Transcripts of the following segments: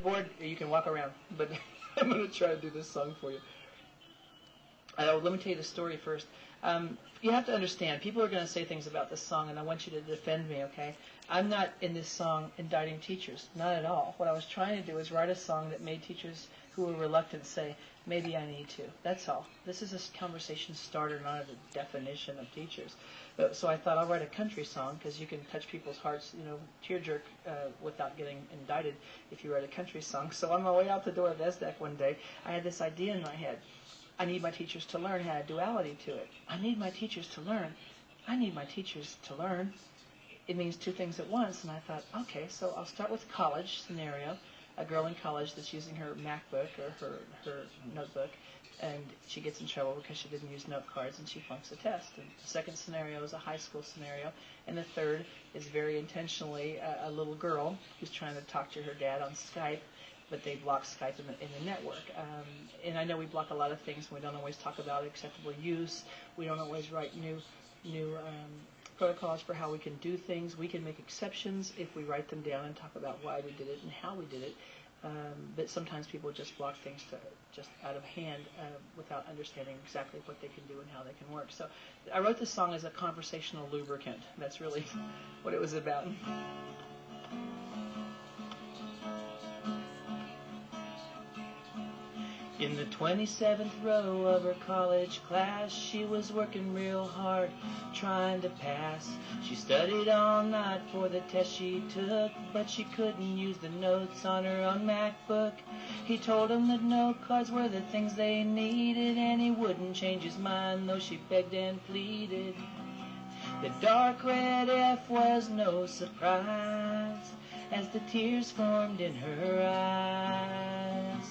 Board, you can walk around, but I'm going to try to do this song for you. Let me tell you the story first. You have to understand, people are going to say things about this song, and I want you to defend me, okay? I'm not in this song indicting teachers, not at all. What I was trying to do is write a song that made teachers who were reluctant say, maybe I need to. That's all. This is a conversation starter, not a definition of teachers. So I thought I'll write a country song because you can touch people's hearts, tear jerk without getting indicted if you write a country song. So on my way out the door of ESDAC one day, I had this idea in my head. I need my teachers to learn, had a duality to it. I need my teachers to learn. I need my teachers to learn. It means two things at once. And I thought, okay, so I'll start with college scenario. A girl in college that's using her MacBook or her notebook, and she gets in trouble because she didn't use note cards and she flunks the test. And the second scenario is a high school scenario. And the third is very intentionally a little girl who's trying to talk to her dad on Skype, but they block Skype in the network. And I know we block a lot of things. We don't always talk about acceptable use. We don't always write new protocols for how we can do things. We can make exceptions if we write them down and talk about why we did it and how we did it. But sometimes people just block things just out of hand without understanding exactly what they can do and how they can work. So I wrote this song as a conversational lubricant. That's really what it was about. In the 27th row of her college class, she was working real hard, trying to pass. She studied all night for the test she took, but she couldn't use the notes on her own MacBook. He told him that note cards were the things they needed, and he wouldn't change his mind, though she begged and pleaded. The dark red F was no surprise, as the tears formed in her eyes.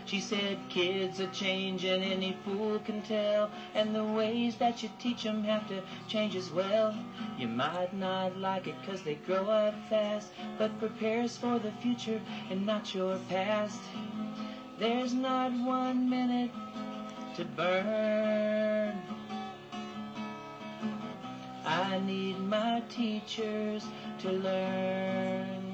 She said, kids are changing, any fool can tell, and the ways that you teach them have to change as well. You might not like it 'cause they grow up fast, but prepares for the future and not your past. There's not 1 minute to burn. I need my teachers to learn.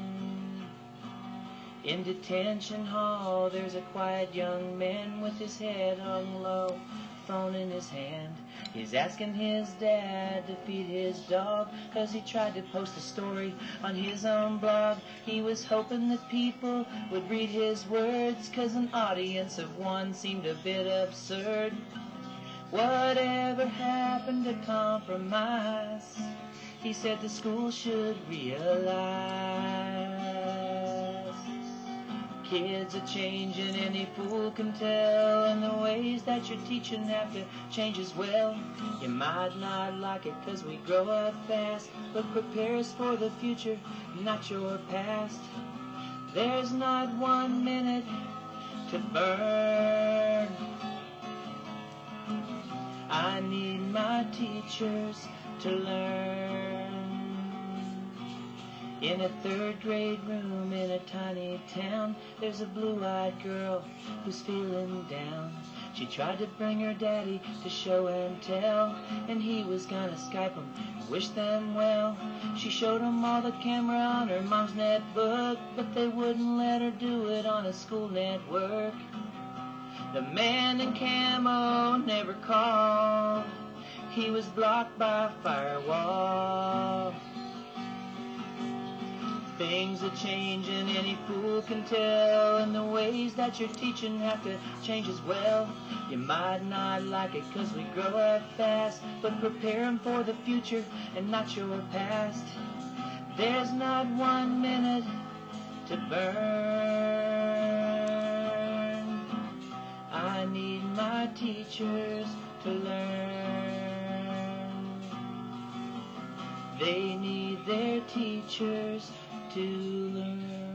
In detention hall, there's a quiet young man with his head hung low, phone in his hand. He's asking his dad to feed his dog, 'cause he tried to post a story on his own blog. He was hoping that people would read his words, 'cause an audience of one seemed a bit absurd. Whatever happened to compromise? He said the school should realize. Kids are changing, any fool can tell, and the ways that you're teaching have to change as well. You might not like it 'cause we grow up fast, but prepare us for the future, not your past. There's not 1 minute to burn. I need my teachers to learn. In a third grade room in a tiny town, there's a blue-eyed girl who's feeling down. She tried to bring her daddy to show and tell, and he was gonna Skype them and wish them well. She showed him all the camera on her mom's netbook, but they wouldn't let her do it on a school network. The man in camo never called. He was blocked by a firewall. Things are changing, any fool can tell, and the ways that you're teaching have to change as well. You might not like it 'cause we grow up fast, but prepare them for the future and not your past. There's not 1 minute to burn. I need my teachers to learn. They need their teachers to learn.